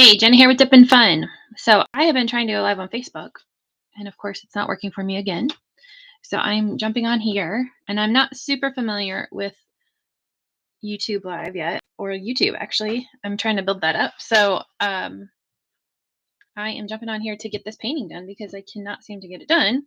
Hey, Jenna here with Dip and Fun. So I have been trying to go live on Facebook, and of course, it's not working for me again. So I'm jumping on here, and I'm not super familiar with YouTube Live yet, or YouTube actually. I'm trying to build that up. So I am jumping on here to get this painting done because I cannot seem to get it done.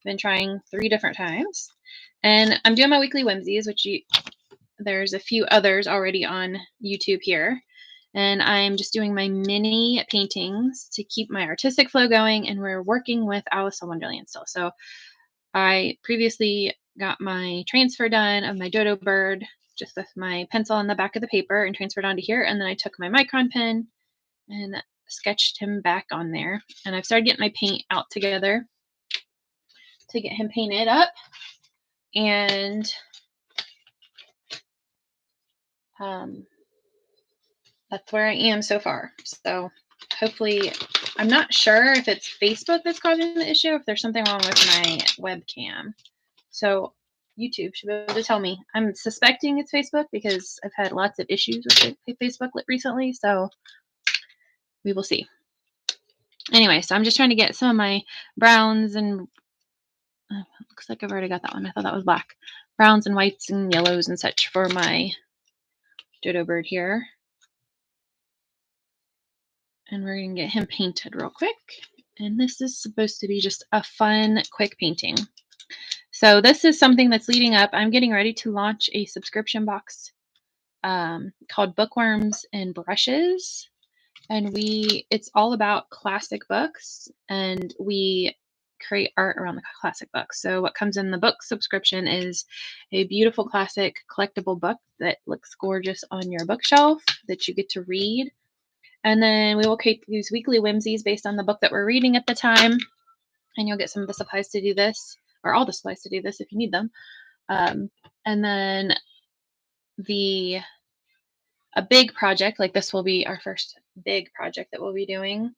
Been trying 3 different times, and I'm doing my weekly whimsies, which there's a few others already on YouTube here. And I'm just doing my mini paintings to keep my artistic flow going, and we're working with Alice in Wonderland still. So I previously got my transfer done of my Dodo bird just with my pencil on the back of the paper and transferred onto here, and then I took my micron pen and sketched him back on there. And I've started getting my paint out together to get him painted up, and that's where I am so far. So hopefully, I'm not sure if it's Facebook that's causing the issue, if there's something wrong with my webcam. So YouTube should be able to tell me. I'm suspecting it's Facebook because I've had lots of issues with Facebook recently. So we will see. Anyway, so I'm just trying to get some of my browns and looks like I've already got that one. I thought that was black. Browns and whites and yellows and such for my Dodo bird here. And we're going to get him painted real quick. And this is supposed to be just a fun, quick painting. So this is something that's leading up. I'm getting ready to launch a subscription box called Bookworms and Brushes. And it's all about classic books, and we create art around the classic books. So what comes in the book subscription is a beautiful classic collectible book that looks gorgeous on your bookshelf that you get to read. And then we will create these weekly whimsies based on the book that we're reading at the time. And you'll get some of the supplies to do this, or all the supplies to do this if you need them. And then a big project, like this will be our first big project that we'll be doing.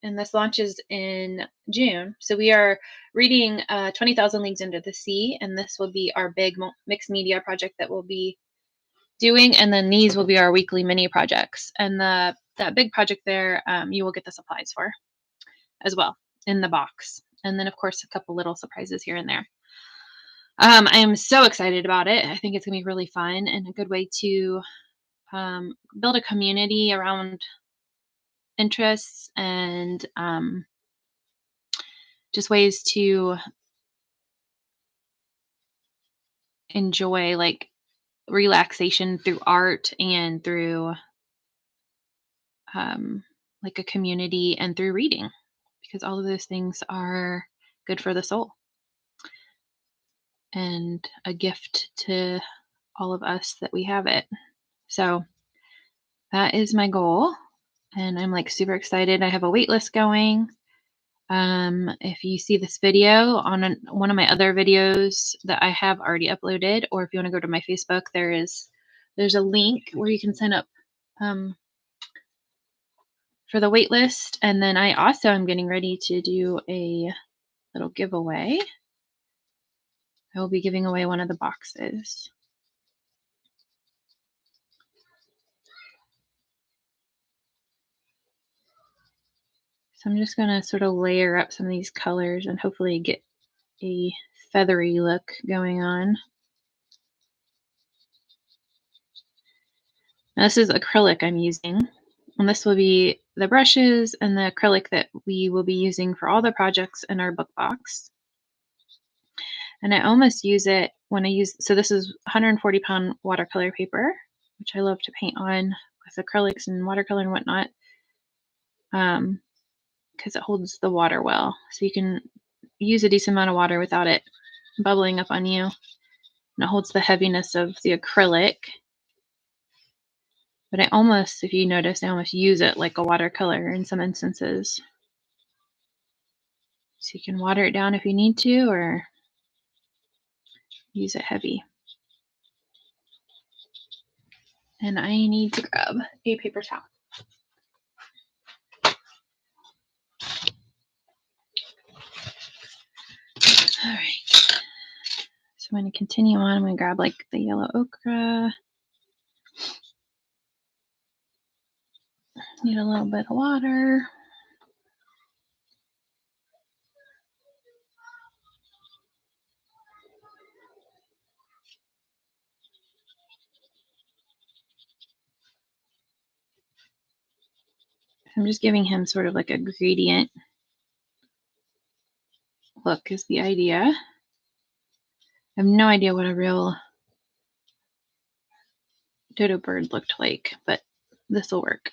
And this launches in June. So we are reading 20,000 Leagues Under the Sea. And this will be our big mixed media project that we'll be doing. And then these will be our weekly mini projects. And that big project there, you will get the supplies for as well in the box. And then, of course, a couple little surprises here and there. I am so excited about it. I think it's going to be really fun and a good way to build a community around interests and just ways to enjoy like relaxation through art and through like a community and through reading, because all of those things are good for the soul and a gift to all of us that we have it. So that is my goal, and I'm like super excited. I have a wait list going. If you see this video on one of my other videos that I have already uploaded, or if you want to go to my Facebook, there's a link where you can sign up for the wait list. And then I also am getting ready to do a little giveaway. I will be giving away one of the boxes. So I'm just going to sort of layer up some of these colors and hopefully get a feathery look going on. Now, this is acrylic I'm using, and this will be the brushes and the acrylic that we will be using for all the projects in our book box. And I almost use it when I use, so this is 140-pound watercolor paper, which I love to paint on with acrylics and watercolor and whatnot, because it holds the water well. So you can use a decent amount of water without it bubbling up on you. And it holds the heaviness of the acrylic. But I almost, if you notice, I almost use it like a watercolor in some instances. So you can water it down if you need to, or use it heavy. And I need to grab a paper towel. All right. So I'm going to continue on. I'm going to grab like the yellow ochre. Need a little bit of water. I'm just giving him sort of like a gradient look is the idea. I have no idea what a real dodo bird looked like, but this will work.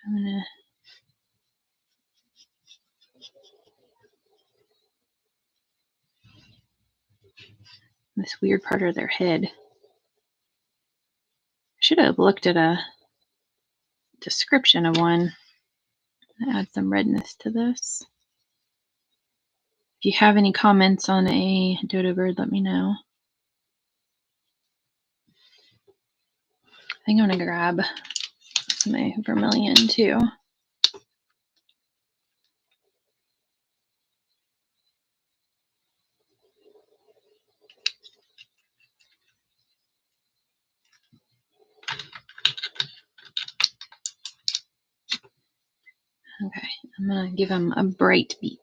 I'm gonna this weird part of their head. I should have looked at a description of one. Add some redness to this. If you have any comments on a dodo bird, let me know. I think I'm gonna grab my vermilion too. Okay, I'm gonna give him a bright beak.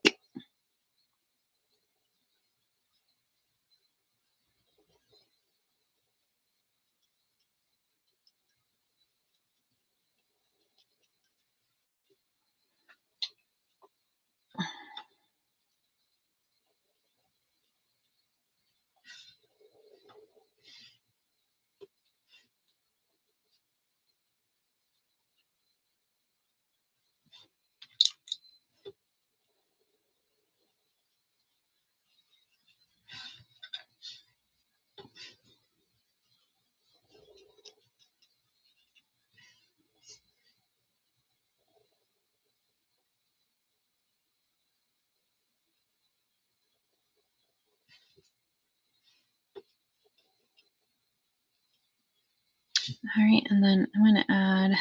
All right, and then I'm gonna add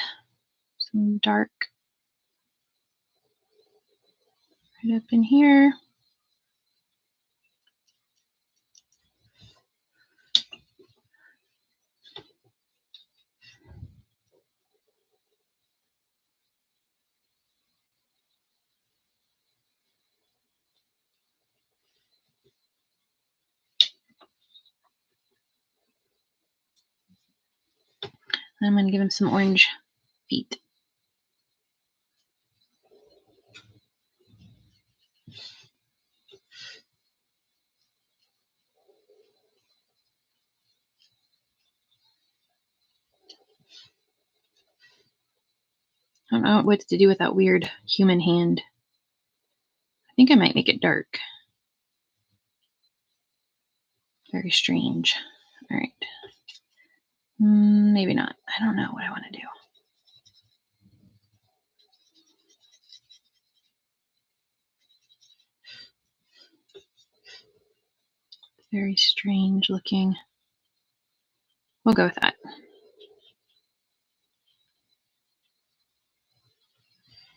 some dark right up in here. And I'm gonna give him some orange feet. I don't know what to do with that weird human hand. I think I might make it dark. Very strange. All right. Maybe not. I don't know what I want to do. Very strange looking. We'll go with that.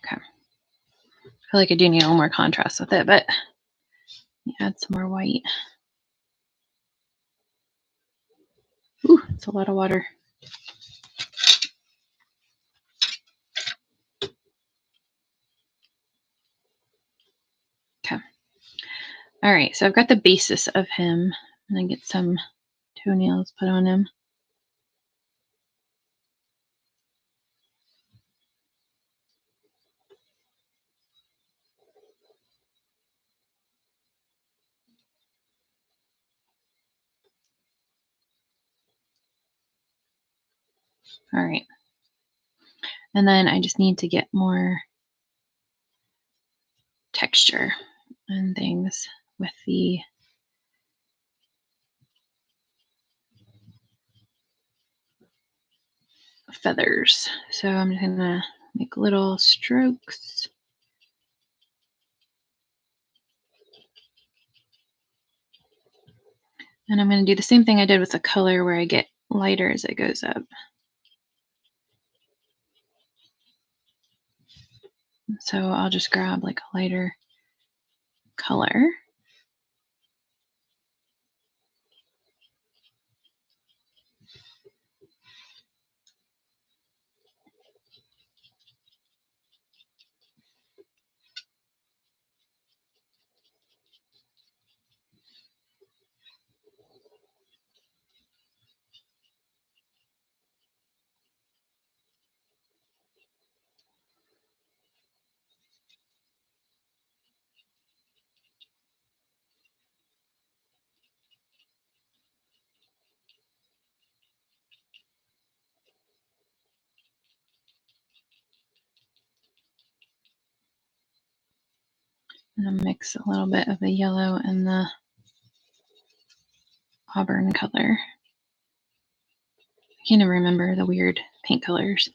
Okay. I feel like I do need a little more contrast with it, but add some more white. Ooh, it's a lot of water. Okay. All right, so I've got the basis of him. And then get some toenails put on him. All right. And then I just need to get more texture and things with the feathers. So I'm just gonna make little strokes. And I'm gonna do the same thing I did with the color where I get lighter as it goes up. So I'll just grab like a lighter color. I'm going to mix a little bit of the yellow and the auburn color. I can't even remember the weird paint colors.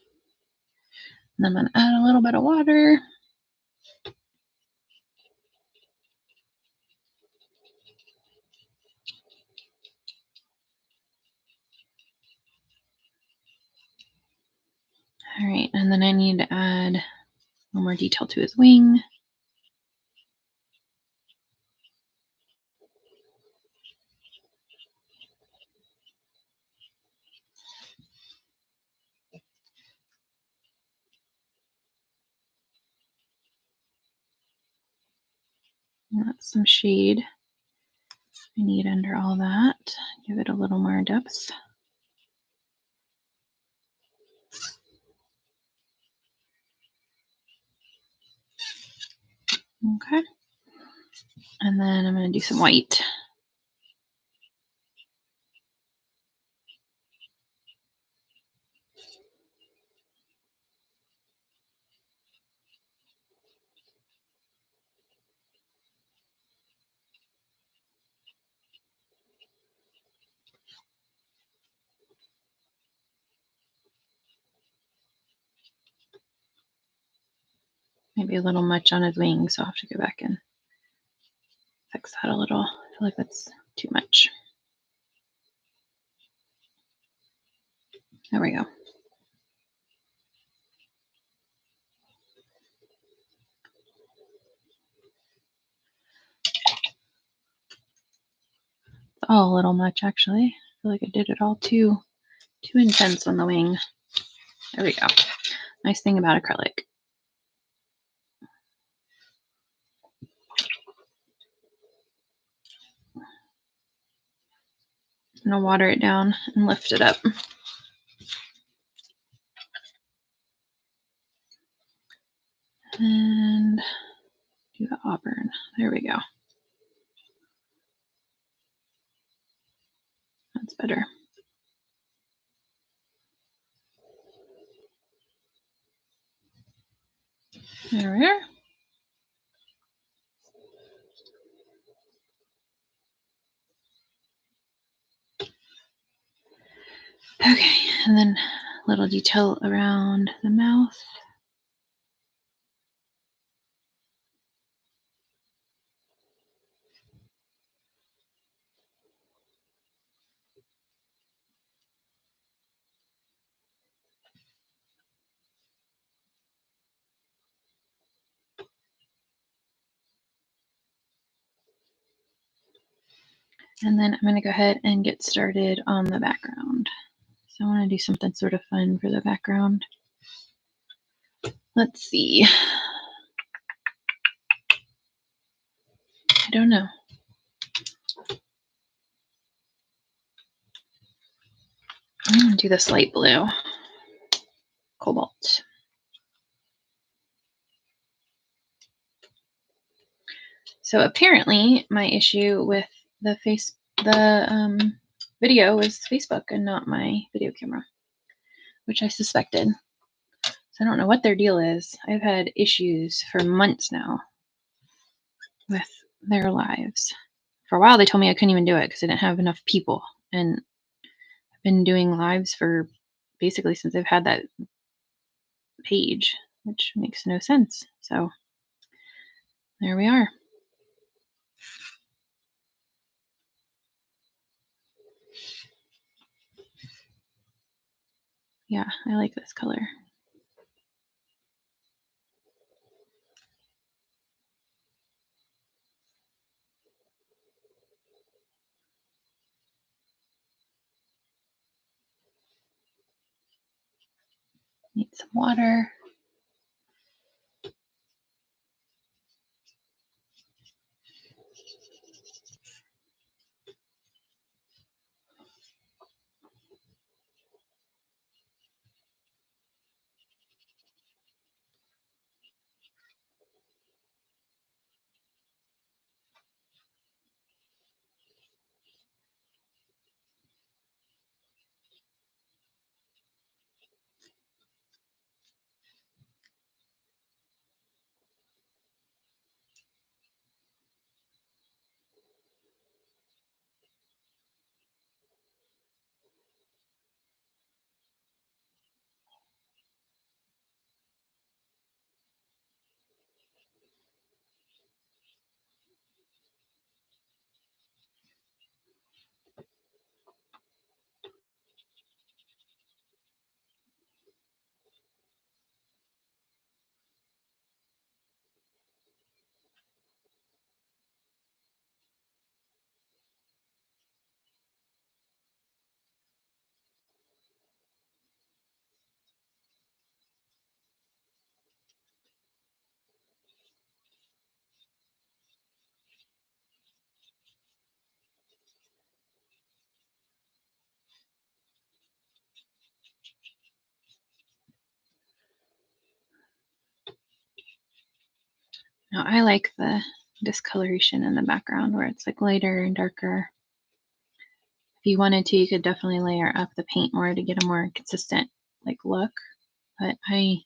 And I'm going to add a little bit of water. All right, and then I need to add a little more detail to his wing. That's some shade I need under all that. Give it a little more depth. Okay. And then I'm going to do some white. Maybe a little much on his wings, so I'll have to go back and fix that a little. I feel like that's too much. There we go. It's all a little much, actually. I feel like I did it all too intense on the wing. There we go. Nice thing about acrylic. I'm going to water it down and lift it up. And do the auburn. There we go. That's better. There we are. Okay, and then a little detail around the mouth. And then I'm going to go ahead and get started on the background. So I want to do something sort of fun for the background. Let's see. I don't know. I'm going to do this light blue. Cobalt. So apparently my issue with the video was Facebook and not my video camera, which I suspected. So I don't know what their deal is. I've had issues for months now with their lives. For a while they told me I couldn't even do it because I didn't have enough people. And I've been doing lives for basically since I've had that page, which makes no sense. So there we are. Yeah, I like this color. Need some water. Now I like the discoloration in the background where it's like lighter and darker. If you wanted to, you could definitely layer up the paint more to get a more consistent like look. But I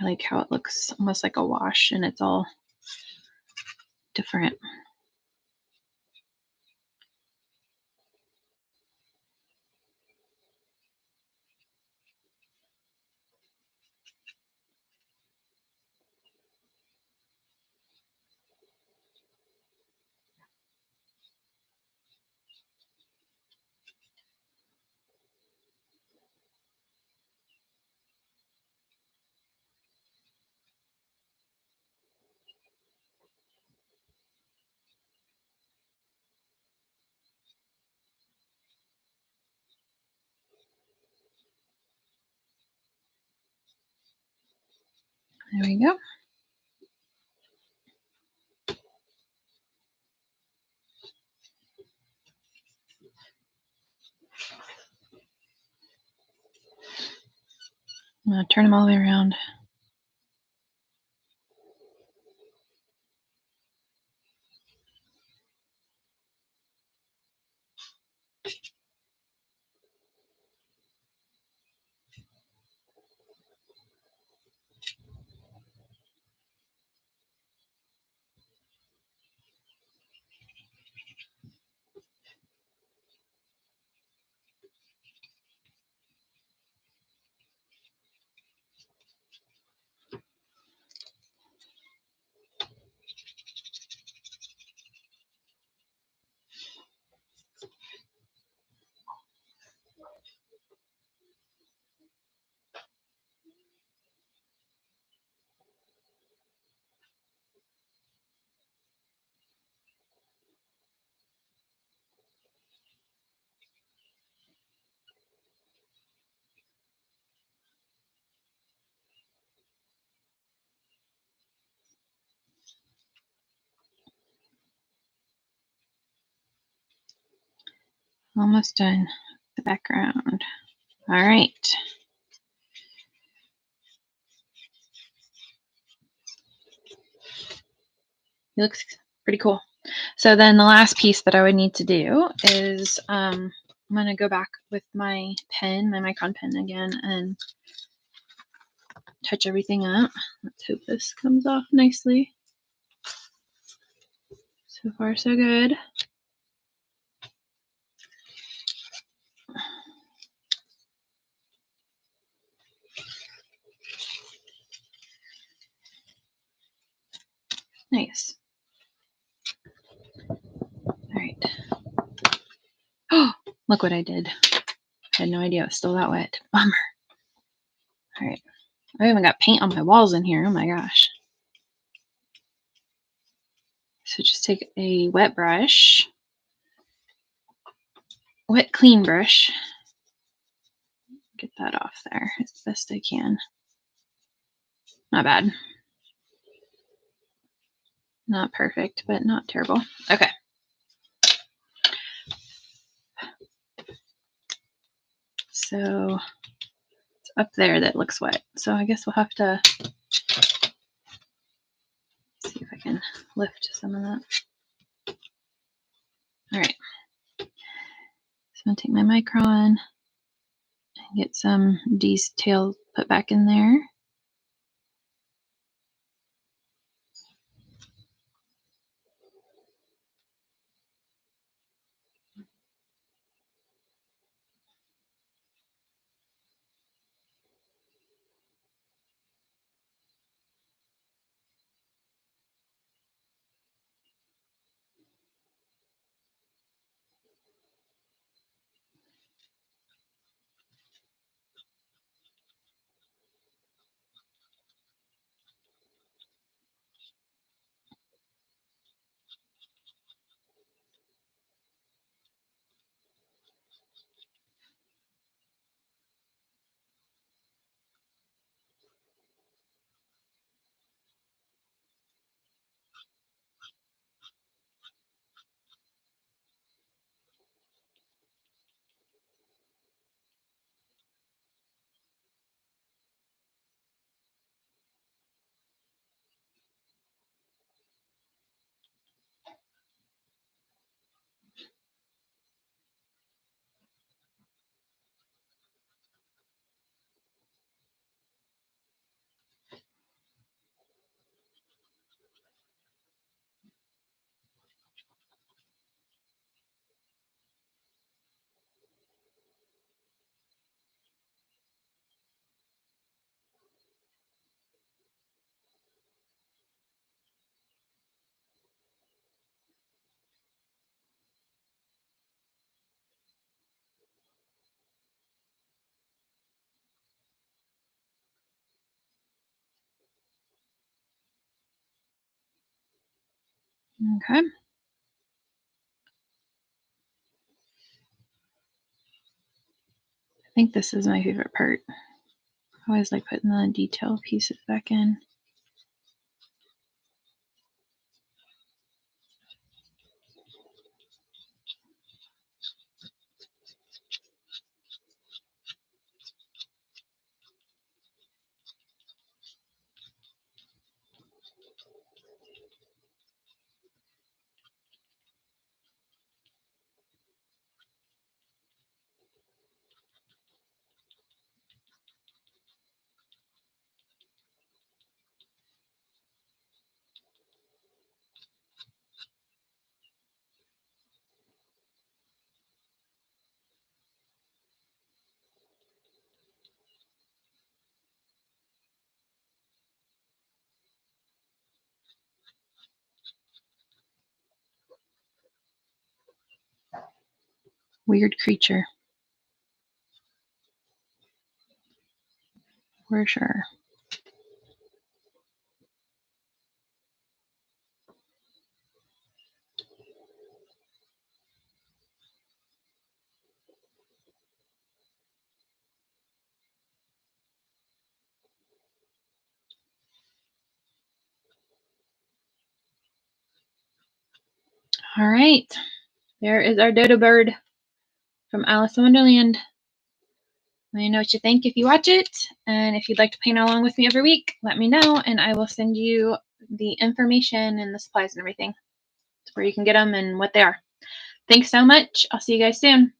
like how it looks almost like a wash and it's all different. There we go. I'm going to turn them all the way around. Almost done the background. All right. It looks pretty cool. So then the last piece that I would need to do is I'm going to go back with my pen, my Micron pen again, and touch everything up. Let's hope this comes off nicely. So far, so good. Nice. All right. Oh, look what I did. I had no idea it was still that wet. Bummer. All right. I even got paint on my walls in here. Oh my gosh. So just take a wet brush, wet clean brush. Get that off there as best I can. Not bad. Not perfect, but not terrible. Okay. So it's up there that looks wet. So I guess we'll have to see if I can lift some of that. All right. So I'm going to take my Micron and get some detail put back in there. Okay. I think this is my favorite part. I always like putting the detail pieces back in. Weird creature, for sure. All right. There is our dodo bird from Alice in Wonderland. Let me know what you think if you watch it. And if you'd like to paint along with me every week, let me know and I will send you the information and the supplies and everything where you can get them and what they are. Thanks so much. I'll see you guys soon.